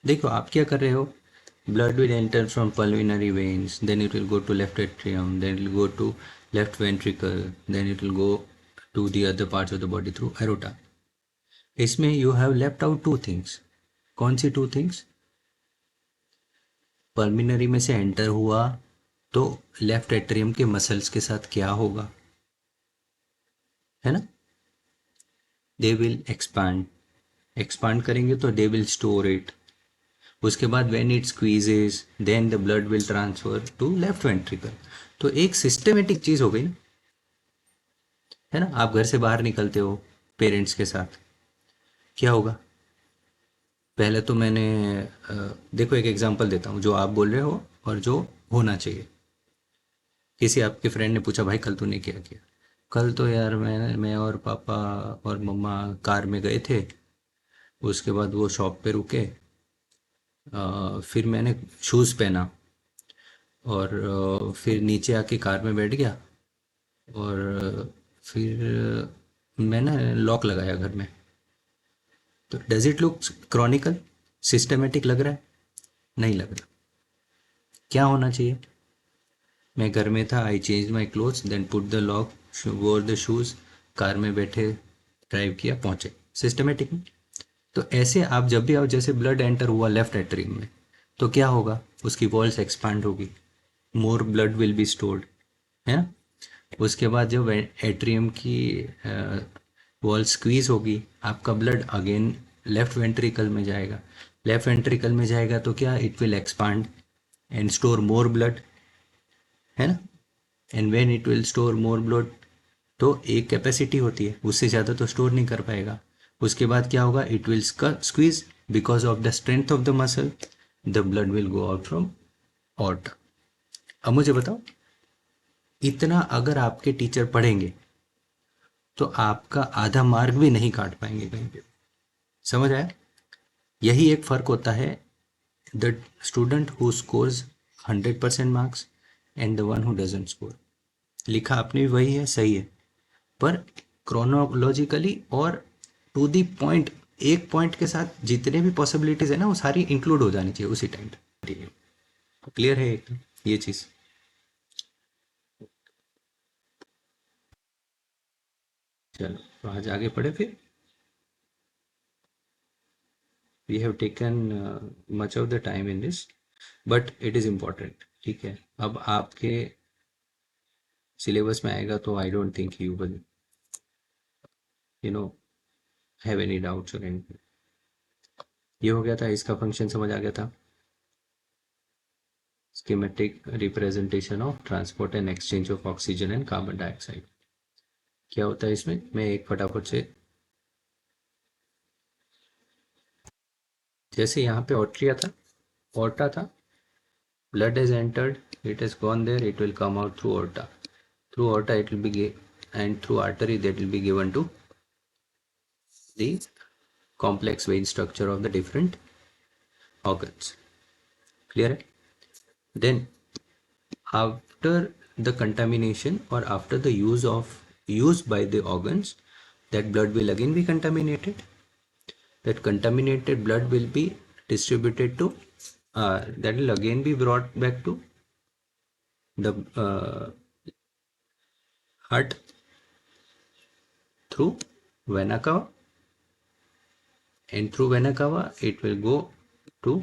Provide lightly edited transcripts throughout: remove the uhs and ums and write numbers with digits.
देखो आप क्या कर रहे हो, blood will enter from pulmonary veins, then it will go to left atrium, then it will go to left ventricle, then it will go to the other parts of the body through aorta. इसमें you have left out two things. कौन सी two things? Pulmonary में से enter हुआ तो left atrium के muscles के साथ क्या होगा, है ना? दे विल एक्सपांड, एक्सपांड करेंगे तो दे विल स्टोर इट। उसके बाद when it squeezes then the blood will transfer to left ventricle. तो एक सिस्टमेटिक चीज हो गई ना, है ना? आप घर से बाहर निकलते हो पेरेंट्स के साथ, क्या होगा? पहले तो मैंने देखो एक एग्जांपल देता हूँ जो आप बोल रहे हो और जो होना चाहिए। किसी आपके फ्रेंड ने पूछा भाई कल तूने क्या किया? कल तो यार मैं और पापा और मम्मा कार में गए थे, उसके बाद वो शॉप पे रुके, फिर मैंने शूज़ पहना और फिर नीचे आके कार में बैठ गया और फिर मैंने लॉक लगाया घर में। तो does it look Chronicle, systematic लग रहा है? नहीं लग रहा। क्या होना चाहिए? मैं घर में था, I change my clothes then put the lock, wore the shoes, car में बैठे, ड्राइव किया, पहुंचे। सिस्टमेटिक में। तो ऐसे आप जब भी, आप जैसे ब्लड एंटर हुआ लेफ्ट एट्रियम में तो क्या होगा, उसकी वॉल्स एक्सपांड होगी, मोर ब्लड विल बी स्टोर्ड, है ना? उसके बाद जब एट्रियम की वॉल स्क्वीज होगी, आपका ब्लड अगेन लेफ्ट वेंट्रिकल में जाएगा। लेफ्ट वेंट्रिकल में जाएगा तो क्या, it will expand and store more blood, है ना? And when it will store more blood, तो एक कैपेसिटी होती है, उससे ज़्यादा तो स्टोर नहीं कर पाएगा। उसके बाद क्या होगा, it will squeeze, because of the strength of the muscle the blood will go out from aorta. अब मुझे बताओ, इतना अगर आपके टीचर पढ़ेंगे तो आपका आधा मार्क भी नहीं काट पाएंगे कहीं पे। समझ आया? यही एक फ़र्क होता है, the student who scores 100% marks and the one who doesn't score. लिखा आपने भी वही है, सही है, पर क्रोनोलॉजिकली और टू दी पॉइंट, एक पॉइंट के साथ जितने भी पॉसिबिलिटीज़ है ना वो सारी इंक्लूड हो जानी चाहिए उसी टाइम। ठीक है, क्लियर है एकदम ये चीज़? चलो तो आज आगे पढ़े फिर। We have taken much of the time in this, but it is important. ठीक है, अब आपके सिलेबस में आएगा तो I don't think you will you know have any doubts और एनी। ये हो गया था, इसका फंक्शन समझ आ गया था। Schematic representation of transport and exchange of oxygen and carbon dioxide. क्या होता है इसमें, मैं एक फटाफट से, जैसे यहाँ पे ऑट्रिया था, ऑर्टा था, blood has entered, it has gone there, it will come out through aorta, through aorta it will be and through artery that will be given to the complex vein structure of the different organs. Clear? Then after the contamination or after the use by the organs, that blood will again be contaminated. That contaminated blood will be distributed to that will again be brought back to the heart through vena cava, and through vena cava it will go to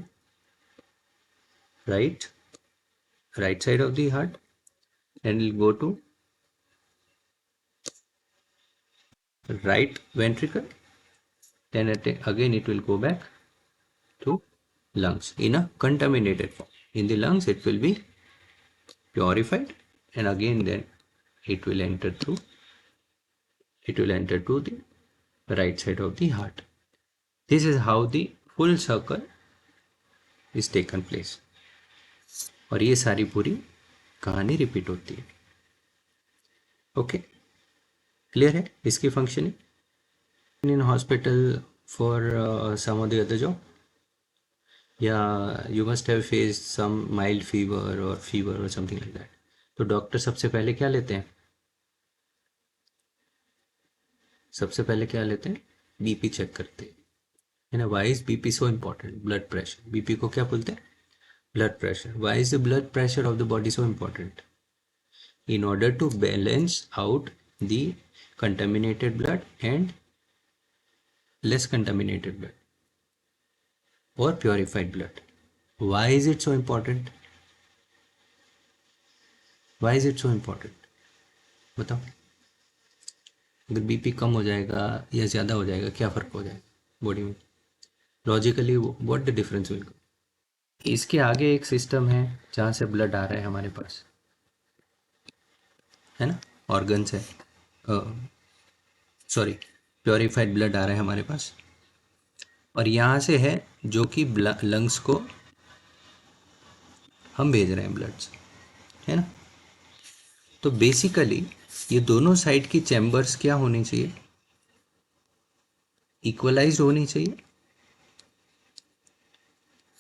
right side of the heart and will go to right ventricle, then again it will go back to lungs in a contaminated form. In the lungs it will be purified and again then it will enter to the right side of the heart. This is how the full circle is taken place, और ये सारी पूरी कहानी repeat होती है। Okay, clear है इसकी functioning in hospital for some of the other job? या you must have faced some mild fever और समथिंग लाइक दैट। तो डॉक्टर सबसे पहले क्या लेते हैं? सबसे पहले क्या लेते हैं? बीपी चेक करते हैं। है ना. Why is BP so important? Blood pressure, BP को क्या बोलते हैं? Blood pressure. Why is the blood pressure of the body so important? In order to balance out the contaminated blood and less contaminated blood or purified blood. Why is it so important? Why is it so important? बताओ. अगर BP कम हो जाएगा या ज़्यादा हो जाएगा, क्या फ़र्क हो जाएगा बॉडी में? Logically what the difference will? इसके आगे एक सिस्टम है जहाँ से ब्लड आ रहा है हमारे पास, है ना. ऑर्गन्स है, सॉरी, प्योरीफाइड ब्लड आ रहा है हमारे पास, और यहाँ से है जो कि लंग्स को हम भेज रहे हैं ब्लड्स, है ना. तो बेसिकली ये दोनों साइड की चैम्बर्स क्या होनी चाहिए? इक्वलाइज्ड होनी चाहिए,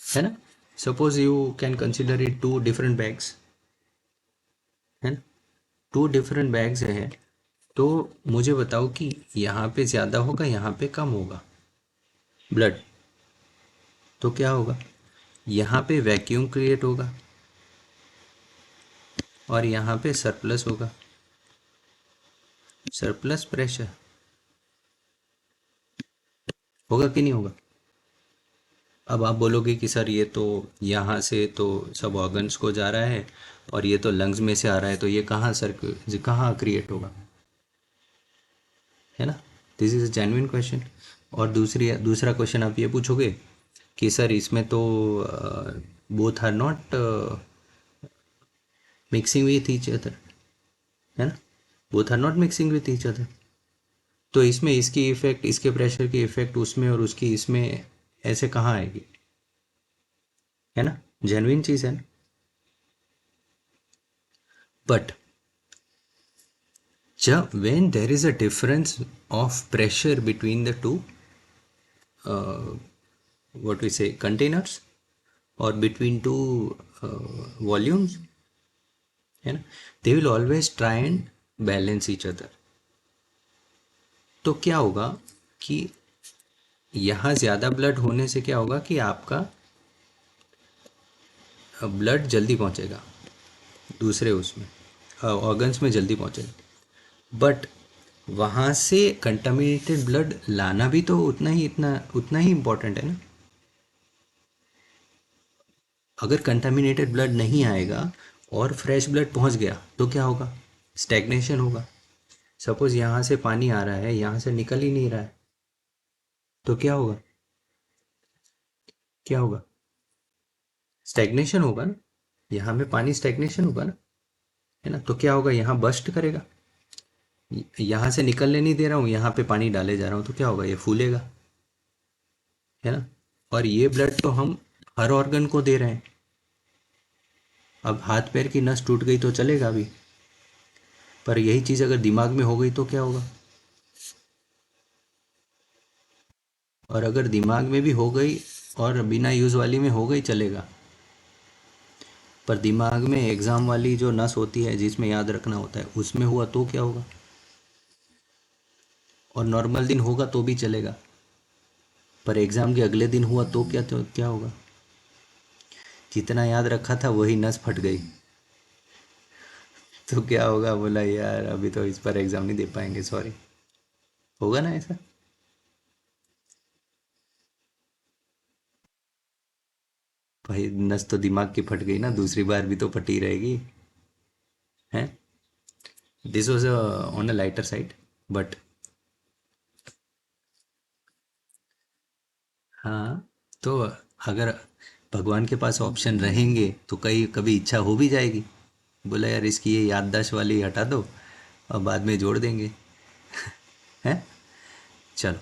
है ना. Suppose you can consider it two different bags, है ना. टू डिफरेंट बैग्स है, तो मुझे बताओ कि यहाँ पे ज़्यादा होगा, यहाँ पे कम होगा ब्लड, तो क्या होगा? यहाँ पे वैक्यूम क्रिएट होगा और यहाँ पे सरप्लस होगा, सरप्लस प्रेशर होगा कि नहीं होगा? अब आप बोलोगे कि सर ये तो यहाँ से तो सब ऑर्गन्स को जा रहा है और ये तो लंग्स में से आ रहा है, तो ये कहाँ सर, कहाँ क्रिएट होगा, है ना. This is a genuine question. और दूसरा क्वेश्चन आप ये पूछोगे कि सर इसमें तो both are not mixing with each other, है ना. Both are not mixing with each other, तो इसमें इसकी इफेक्ट, इसके प्रेशर की इफेक्ट उसमें और उसकी इसमें ऐसे कहाँ आएगी, है ना. जेन्युइन चीज़ है ना. बट जब when there is a difference of pressure between the two what we say containers or between two volumes, है ना, they will always try and balance each other. तो क्या होगा कि यहाँ ज़्यादा ब्लड होने से क्या होगा कि आपका ब्लड जल्दी पहुँचेगा दूसरे उसमें ऑर्गन्स में जल्दी पहुँचेगा. बट वहाँ से कंटामिनेटेड ब्लड लाना भी तो उतना ही इम्पोर्टेंट है ना. अगर कंटामिनेटेड ब्लड नहीं आएगा और फ्रेश ब्लड पहुँच गया तो क्या होगा? स्टैग्नेशन होगा. सपोज यहाँ से पानी आ रहा है, यहाँ से निकल ही नहीं रहा है, तो क्या होगा? क्या होगा? स्टैग्नेशन होगा ना. यहाँ में पानी स्टैग्नेशन होगा ना, है ना. तो क्या होगा? यहाँ बस्ट करेगा, यहाँ से निकलने नहीं दे रहा हूँ, यहाँ पे पानी डाले जा रहा हूँ, तो क्या होगा? ये फूलेगा, है ना. और ये ब्लड तो हम हर ऑर्गन को दे रहे हैं. अब हाथ पैर की नस टूट गई तो चलेगा अभी, पर यही चीज़ अगर दिमाग में हो गई तो क्या होगा? और अगर दिमाग में भी हो गई और बिना यूज़ वाली में हो गई चलेगा, पर दिमाग में एग्ज़ाम वाली जो नस होती है जिसमें याद रखना होता है उसमें हुआ तो क्या होगा? और नॉर्मल दिन होगा तो भी चलेगा, पर एग्ज़ाम के अगले दिन हुआ तो क्या होगा? जितना याद रखा था वही नस फट गई, तो क्या होगा? बोला यार अभी तो इस पर एग्ज़ाम नहीं दे पाएंगे, सॉरी. होगा ना ऐसा? भाई नस तो दिमाग की फट गई ना, दूसरी बार भी तो फटी रहेगी, है. This was on a lighter side, but हाँ, तो अगर भगवान के पास ऑप्शन रहेंगे तो कई कभी इच्छा हो भी जाएगी. बोला यार इसकी ये याददाश्त वाली हटा दो और बाद में जोड़ देंगे, हैं. चलो,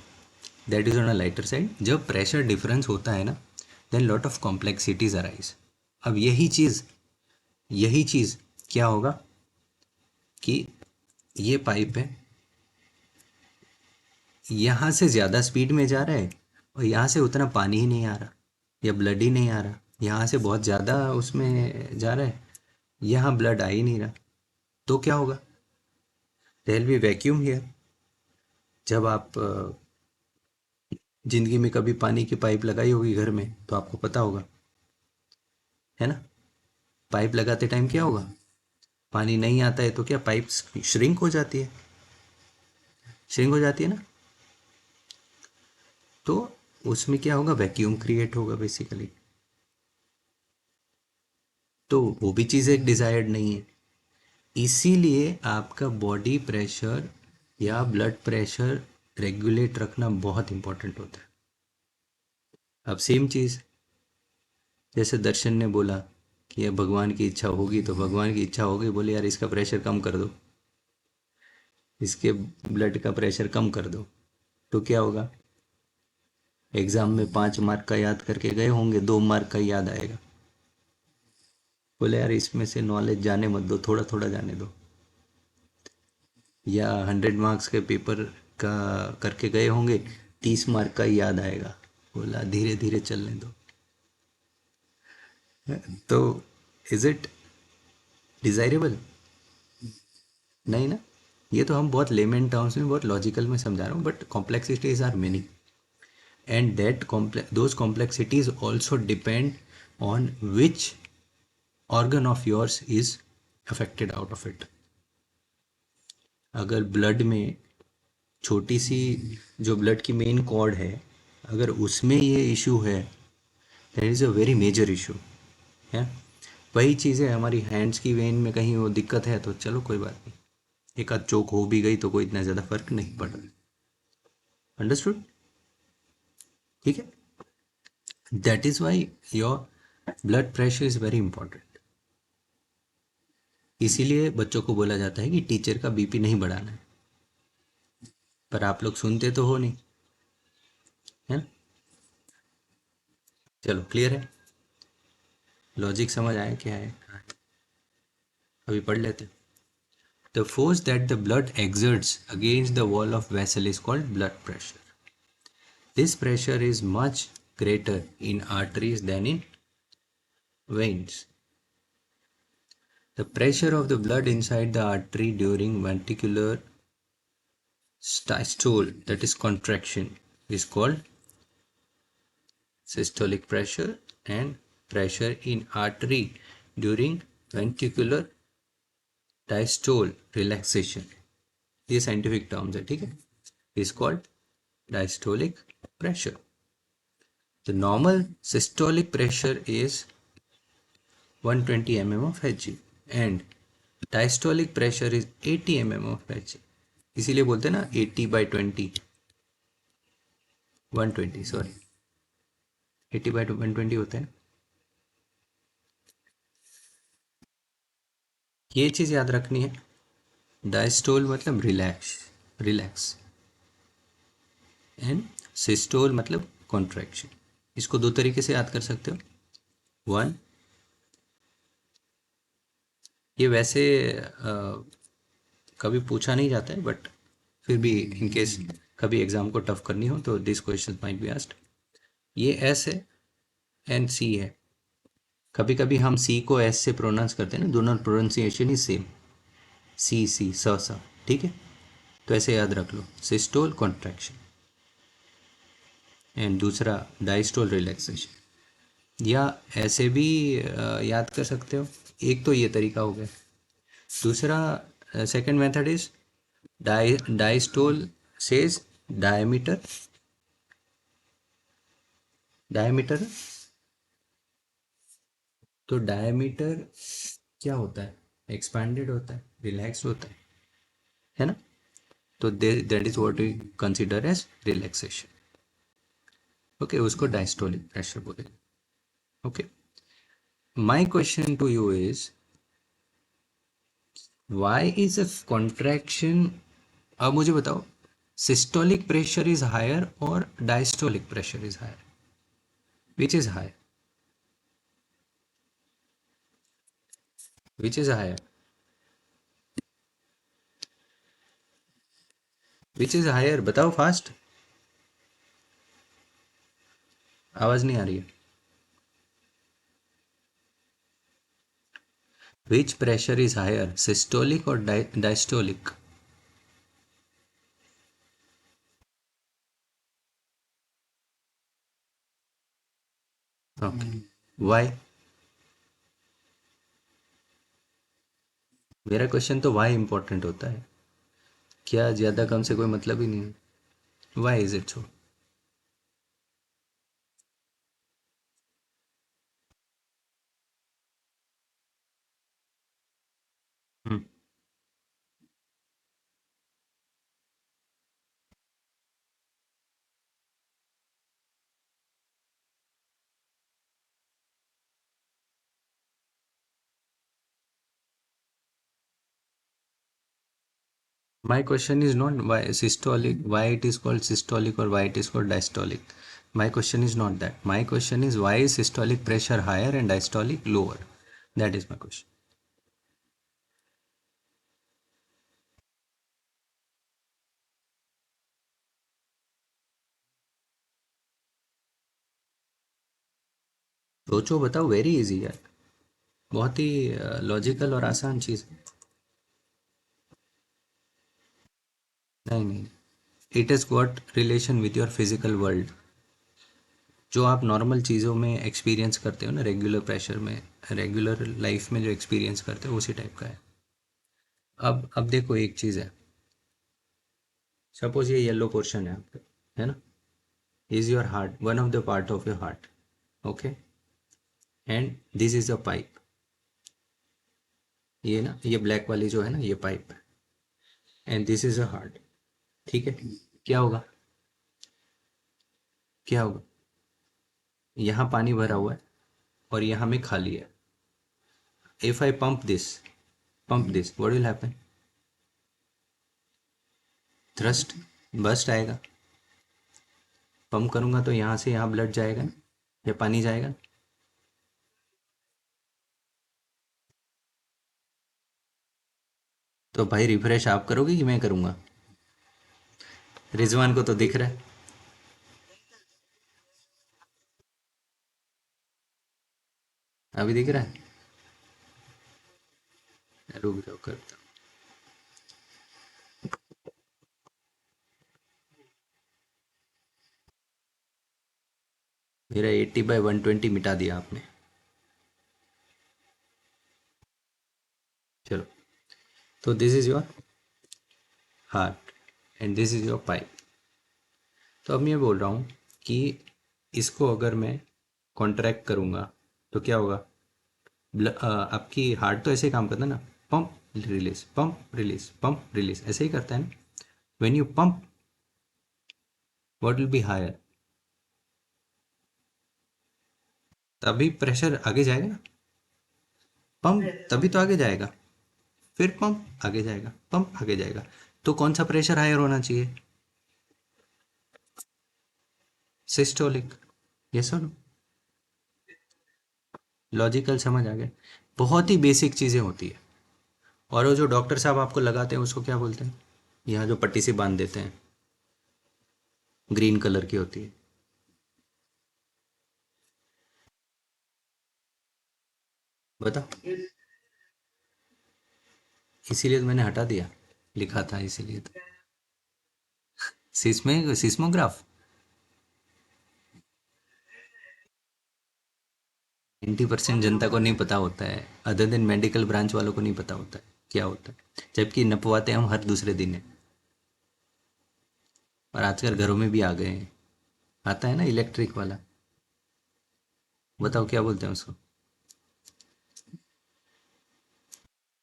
that is on a lighter side. जब प्रेशर डिफरेंस होता है ना, then lot of complexities arise. अब यही चीज़ क्या होगा कि ये पाइप है, यहाँ से ज़्यादा स्पीड में जा रहा है और यहाँ से उतना पानी ही नहीं आ रहा या ब्लड ही नहीं आ रहा. यहाँ से बहुत ज़्यादा उसमें जा रहा है, यहाँ ब्लड आ ही नहीं रहा, तो क्या होगा? There will be vacuum here. जब आप जिंदगी में कभी पानी की पाइप लगाई होगी घर में तो आपको पता होगा, है ना। पाइप लगाते टाइम क्या होगा, पानी नहीं आता है तो क्या पाइप श्रिंक हो जाती है, श्रिंक हो जाती है ना। तो उसमें क्या होगा, वैक्यूम क्रिएट होगा बेसिकली। तो वो भी चीज़ एक डिजायर्ड नहीं है। इसीलिए आपका बॉडी प्रेशर या ब्लड प्रेशर रेगुलेट रखना बहुत इंपॉर्टेंट होता है। अब सेम चीज़, जैसे दर्शन ने बोला कि ये भगवान की इच्छा होगी, तो भगवान की इच्छा होगी, बोले यार इसका प्रेशर कम कर दो, इसके ब्लड का प्रेशर कम कर दो, तो क्या होगा, एग्जाम में 5 मार्क का याद करके गए होंगे, 2 मार्क का याद आएगा। बोले यार इसमें से नॉलेज जाने मत दो, थोड़ा थोड़ा जाने दो। या 100 मार्क्स के पेपर का करके गए होंगे, 30 मार्क का ही याद आएगा। बोला धीरे धीरे चलने दो। तो इज इट डिजायरेबल, नहीं ना। ये तो हम बहुत लेमन टर्म्स में, बहुत लॉजिकल में समझा रहा हूँ, but complexities are many, and that those complexities also depend on which organ of yours is affected out of it। अगर ब्लड में छोटी सी जो ब्लड की मेन कॉर्ड है, अगर उसमें ये इशू है, that is a very major issue है। वही चीज़ है हमारी हैंड्स की वेन में कहीं वो दिक्कत है तो चलो कोई बात नहीं, एक आध चोक हो भी गई तो कोई इतना ज़्यादा फर्क नहीं पड़ रहा। अंडरस्टूड, ठीक है। That is why your blood pressure is very important. इसीलिए बच्चों को बोला जाता है कि टीचर का बीपी नहीं बढ़ाना है, पर आप लोग सुनते तो हो नहीं, है ना। चलो क्लियर है, लॉजिक समझ आया क्या है, अभी पढ़ लेते। The force that the blood exerts against the wall of vessel is called blood pressure. This pressure is much greater in arteries than in veins. The pressure of the blood inside the artery during ventricular systole, that is contraction, is called systolic pressure, and pressure in artery during ventricular diastole relaxation, ये scientific terms है, ठीक है, is called diastolic pressure. The normal systolic pressure is 120 mm of Hg and diastolic pressure is 80 mm of Hg। इसीलिए बोलते हैं ना 80/20, 120 sorry 80/120 होता है। ये चीज़ याद रखनी है, डायस्टोल मतलब रिलैक्स, रिलैक्स, एंड सिस्टोल मतलब कॉन्ट्रैक्शन। इसको दो तरीके से याद कर सकते हो। वन, ये वैसे कभी पूछा नहीं जाता है, बट फिर भी इन केस कभी एग्जाम को टफ करनी हो तो this question might be asked. ये एस है एंड सी है, कभी कभी हम सी को एस से प्रोनाउंस करते हैं ना, दोनों प्रोनाउंसिएशन ही सेम, सी सी सा, ठीक है। तो ऐसे याद रख लो, सिस्टोल कॉन्ट्रैक्शन एंड दूसरा डायस्टोल रिलैक्सेशन। या ऐसे भी याद कर सकते हो, एक तो ये तरीका हो गया, दूसरा second method is diastole says diameter, diameter. तो डायमीटर क्या होता है, एक्सपैंडेड होता है, रिलैक्स होता है ना। तो that is what we consider as relaxation. Okay, उसको डायस्टोलिक प्रेशर बोलेंगे। Okay, my question to you is why is a contraction. अब मुझे बताओ, सिस्टोलिक प्रेशर इज हायर और diastolic pressure is higher, which is higher, which is higher, which is higher, बताओ fast, आवाज नहीं आ रही है। Which pressure is higher, systolic और डायस्टोलिक। Okay, why? मेरा क्वेश्चन तो वाई इंपॉर्टेंट होता है, क्या ज़्यादा कम से कोई मतलब ही नहीं है। Why is it so? My question is not why systolic, why it is called systolic or why it is called diastolic. My question is not that. My question is why is systolic pressure higher and diastolic lower? That is my question. सोचो, बताओ, very easy यार, बहुत ही logical और आसान चीज़ है। नहीं नहीं, it is got relation with your physical world. जो आप नॉर्मल चीज़ों में एक्सपीरियंस करते हो ना, रेगुलर प्रेशर में, रेगुलर लाइफ में जो एक्सपीरियंस करते हो उसी टाइप का है। अब देखो, एक चीज़ है, सपोज ये येलो पोर्शन है आपका, है ना, is your heart, one of the part of your heart, okay, and this is a pipe. ये ना, ये ब्लैक वाली जो है ना, ये पाइप है, and this is a heart. ठीक है, क्या होगा? क्या होगा? यहाँ पानी भरा हुआ है और यहाँ में खाली है। If I pump this what will happen? Thrust, burst आएगा। पंप करूंगा तो यहाँ से यहाँ ब्लड जाएगा ना, या पानी जाएगा। तो भाई रिफ्रेश आप करोगे कि मैं करूंगा? रिजवान को तो दिख रहा है। अभी दिख रहा है? रुक जाओ, करता हूँ। मेरा 80/120 मिटा दिया आपने। चलो, तो this is your heart and this is your pipe. तो अब मैं बोल रहा हूँ कि इसको अगर मैं कॉन्ट्रैक्ट करूँगा तो क्या होगा? आपकी हार्ट तो ऐसे ही काम करता है ना, पंप रिलीज पंप रिलीज, ऐसे ही करता है ना। When you pump, what will be higher? तभी प्रेशर आगे जाएगा ना। पंप तभी तो आगे जाएगा, फिर पंप आगे जाएगा, पंप आगे जाएगा। तो कौन सा प्रेशर हायर होना चाहिए? सिस्टोलिक। यस और नो? लॉजिकल समझ आ गया। बहुत ही बेसिक चीज़ें होती है। और वो जो डॉक्टर साहब आपको लगाते हैं उसको क्या बोलते हैं? यहाँ जो पट्टी से बांध देते हैं, ग्रीन कलर की होती है। बताओ। इसीलिए तो मैंने हटा दिया, लिखा था इसीलिए तो। सिस्मोग्राफ। 90% जनता को नहीं पता होता है, अदर देन मेडिकल ब्रांच वालों को नहीं पता होता है क्या होता है, जबकि नपवाते हम हर दूसरे दिन है। और आजकल घरों में भी आ गए हैं। आता है ना इलेक्ट्रिक वाला। बताओ क्या बोलते हैं उसको?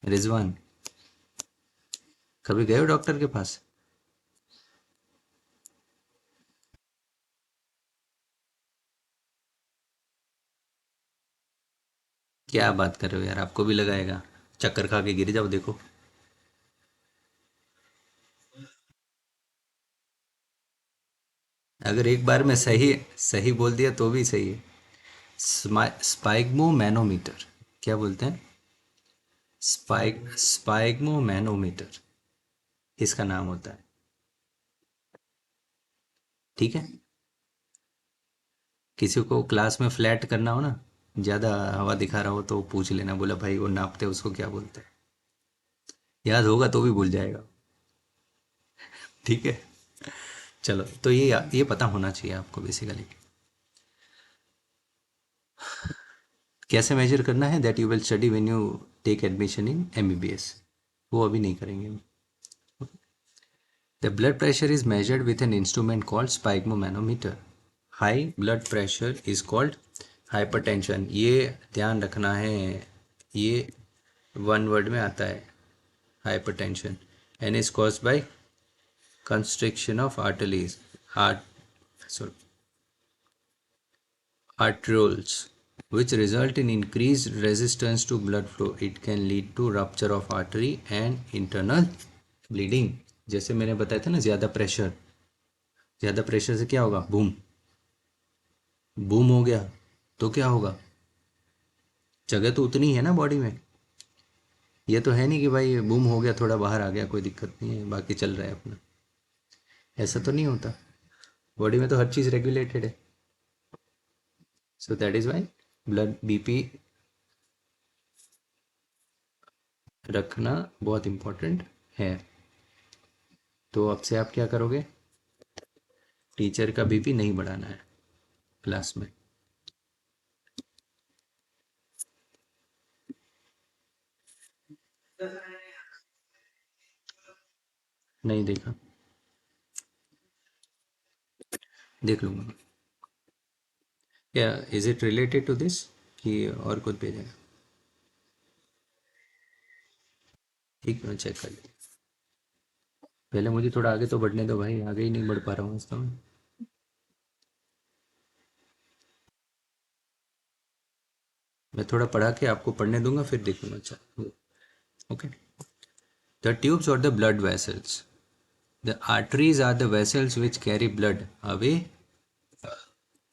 रिजवान, कभी गए हो डॉक्टर के पास? क्या बात कर रहे हो यार, आपको भी लगाएगा? चक्कर खा के गिर जाओ, देखो। अगर एक बार में सही सही बोल दिया तो भी सही है। स्पाइगमो मैनोमीटर, क्या बोलते हैं? स्पाइगमो मैनोमीटर इसका नाम होता है। ठीक है, किसी को क्लास में फ्लैट करना हो ना, ज़्यादा हवा दिखा रहा हो तो पूछ लेना, बोला भाई वो नापते हैं उसको क्या बोलते हैं। याद होगा तो भी भूल जाएगा। ठीक है। चलो, तो ये पता होना चाहिए आपको बेसिकली। कैसे मेजर करना है, that you will study when you take admission in MBBS, वो अभी नहीं करेंगे। The blood pressure is measured with an instrument called sphygmomanometer. High blood pressure is called hypertension. ये ध्यान रखना है, ये वन वर्ड में आता है, hypertension, and is caused by constriction of arteries, arterioles, which result in increased resistance to blood flow. It can lead to rupture of artery and internal bleeding. जैसे मैंने बताया था ना, ज़्यादा प्रेशर से क्या होगा, बूम बूम हो गया तो क्या होगा, जगह तो उतनी है ना बॉडी में, ये तो है नहीं कि भाई बूम हो गया थोड़ा बाहर आ गया कोई दिक्कत नहीं है बाकी चल रहा है अपना, ऐसा तो नहीं होता, बॉडी में तो हर चीज़ रेगुलेटेड है। So that is why blood BP रखना बहुत इम्पोर्टेंट है। तो अब से आप क्या करोगे, टीचर का बीपी नहीं बढ़ाना है क्लास में। नहीं देखा, देख लूँगा। क्या is it related to this कि और कुछ भेजेगा, ठीक, मैं चेक कर लूँ। पहले मुझे थोड़ा आगे तो बढ़ने दो भाई, आगे ही नहीं बढ़ पा रहा हूँ वास्तव में। मैं थोड़ा पढ़ा के आपको पढ़ने दूंगा फिर देखूंगा। अच्छा, ओके। द ट्यूब्स और the blood vessels, the arteries are the vessels which carry blood away.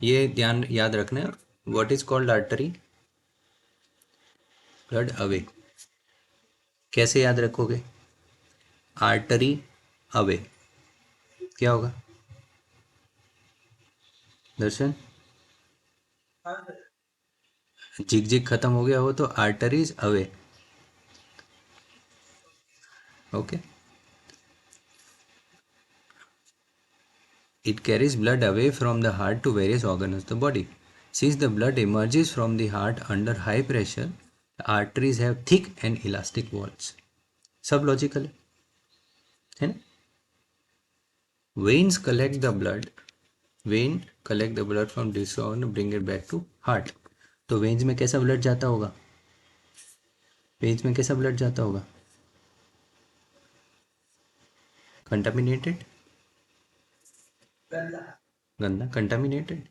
ये ध्यान याद रखना, what is called artery, blood away. कैसे याद रखोगे, आर्टरी अवे क्या होगा दर्शन, जिग जिग खत्म हो गया हो तो arteries away, okay. It carries blood away from the heart to various organs of the body. Since the blood emerges from the heart under high pressure, the arteries have thick and elastic walls. सब logical है ना। Veins collect the blood. Vein collect the blood from this organ and bring it back to heart. तो veins में कैसा blood जाता होगा, veins में कैसा ब्लड जाता होगा, कंटामिनेटेड, गंदा कंटामिनेटेड।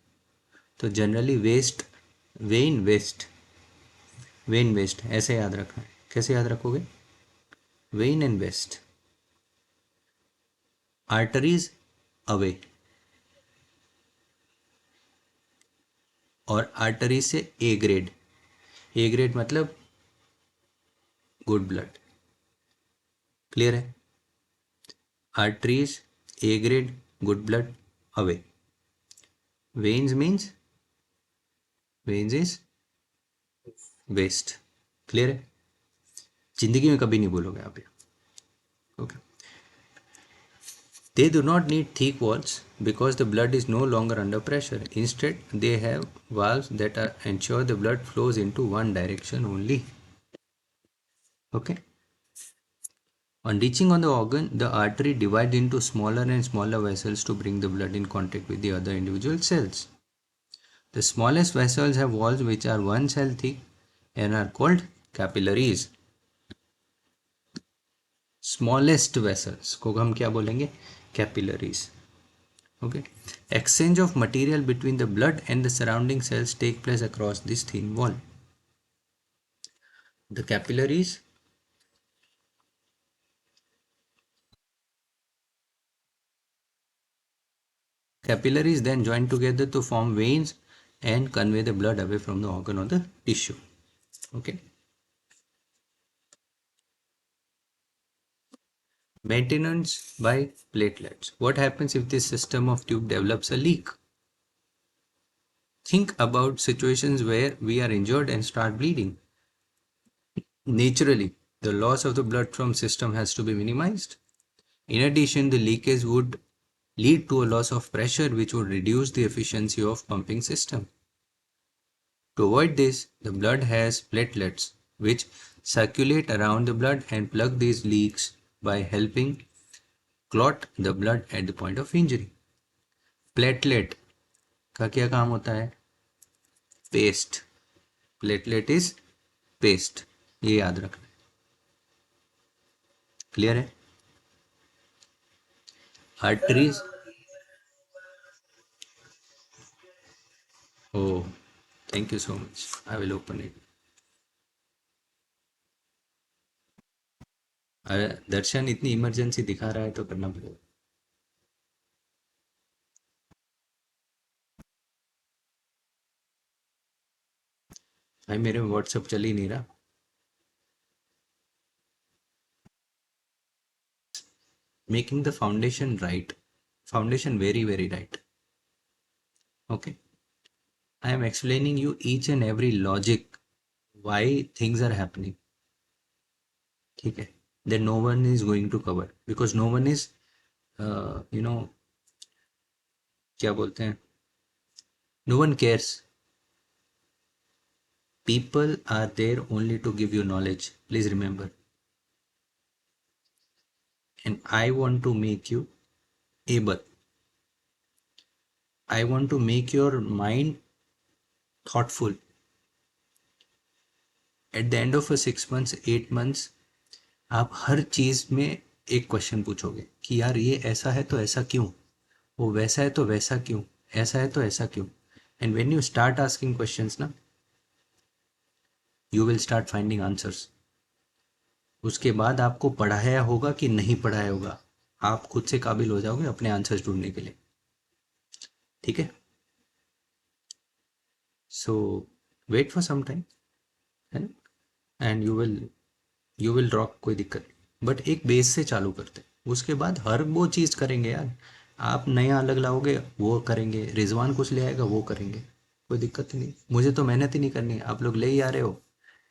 तो generally waste, vein waste, vein waste ऐसे याद रखना है। कैसे याद रखोगे, vein and waste, arteries away, और आर्टरी से ए ग्रेड, ए ग्रेड मतलब गुड ब्लड, क्लियर है। Arteries A grade good blood away, veins means, veins is waste, clear है। जिंदगी में कभी नहीं बोलोगे आप ये, okay. They do not need thick walls because the blood is no longer under pressure. Instead, they have valves that ensure the blood flows into one direction only. Okay. On reaching on the organ, the artery divides into smaller and smaller vessels to bring the blood in contact with the other individual cells. The smallest vessels have walls which are 1 cell thick and are called capillaries. Smallest vessels को हम क्या बोलेंगे, capillaries. Okay. Exchange of material between the blood and the surrounding cells take place across this thin wall. The capillaries then join together to form veins and convey the blood away from the organ or the tissue. Okay. Maintenance by platelets. What happens if this system of tube develops a leak? Think about situations where we are injured and start bleeding. Naturally, the loss of the blood from system has to be minimized. In addition, the leakage would lead to a loss of pressure which would reduce the efficiency of pumping system. To avoid this, the blood has platelets which circulate around the blood and plug these leaks by helping clot the blood at the point of injury. Platelet का क्या काम होता है? Paste. Platelet is paste, ये याद रखना. Clear है? Arteries. Oh, thank you so much. I will open it. अरे दर्शन इतनी इमरजेंसी दिखा रहा है तो करना पड़ेगा. भाई मेरे में व्हाट्सअप चल ही नहीं रहा. Making the foundation right, foundation very right. Okay, I am explaining you each and every logic why things are happening. ठीक है, that no one is going to cover because no one is you know क्या बोलते हैं, no one cares. People are there only to give you knowledge, please remember. And I want to make you able. I want to make your mind thoughtful. At the end of a 6 months 8 months आप हर चीज में एक question पूछोगे कि यार ये ऐसा है तो ऐसा क्यों, वो वैसा है तो वैसा क्यों, ऐसा है तो ऐसा क्यों. And when you start asking questions ना, you will start finding answers. उसके बाद आपको पढ़ाया होगा कि नहीं पढ़ाया होगा, आप खुद से काबिल हो जाओगे अपने आंसर्स ढूंढने के लिए. ठीक है, सो वेट फॉर सम टाइम, है ना, एंड यू विल रॉक. कोई दिक्कत नहीं, बट एक बेस से चालू करते हैं, उसके बाद हर वो चीज़ करेंगे यार. आप नया अलग लाओगे वो करेंगे, रिजवान कुछ ले आएगा वो करेंगे, कोई दिक्कत ही नहीं. मुझे तो मेहनत ही नहीं करनी है, आप लोग ले ही आ रहे हो,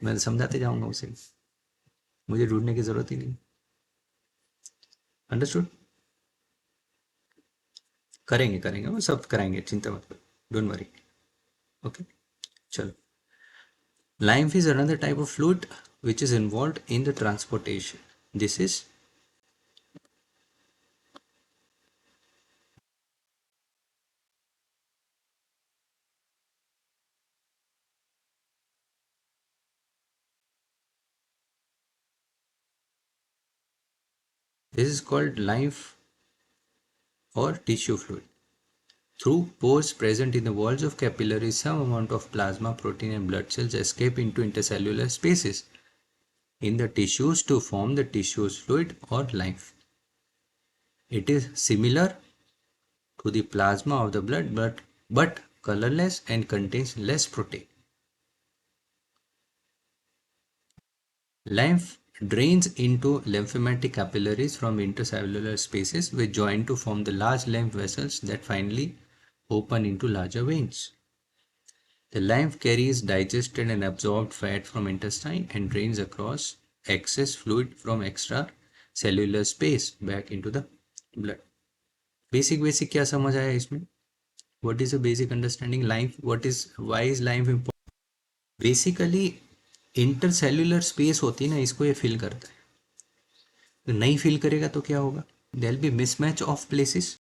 मैं समझाते जाऊंगा उसे, मुझे ढूंढने की ज़रूरत ही नहीं. अंडरस्टूड? करेंगे करेंगे, वो सब कराएंगे, चिंता मत करो, डोंट वरी. ओके, चलो. Lymph is another type of fluid which is involved in the transportation. This is called lymph or tissue fluid. Through pores present in the walls of capillaries, some amount of plasma, protein and blood cells escape into intercellular spaces in the tissues to form the tissue fluid or lymph. It is similar to the plasma of the blood but colorless and contains less protein. Lymph drains into lymphatic capillaries from intercellular spaces which join to form the large lymph vessels that finally open into larger veins. The lymph carries digested and absorbed fat from intestine and drains across excess fluid from extracellular space back into the blood. Basic क्या समझ आया इसमें? What is the basic understanding? Lymph, why is lymph important? Basically intercellular space होती है ना, इसको ये fill करता है. तो नहीं फिल करेगा तो क्या होगा? There will be mismatch of places.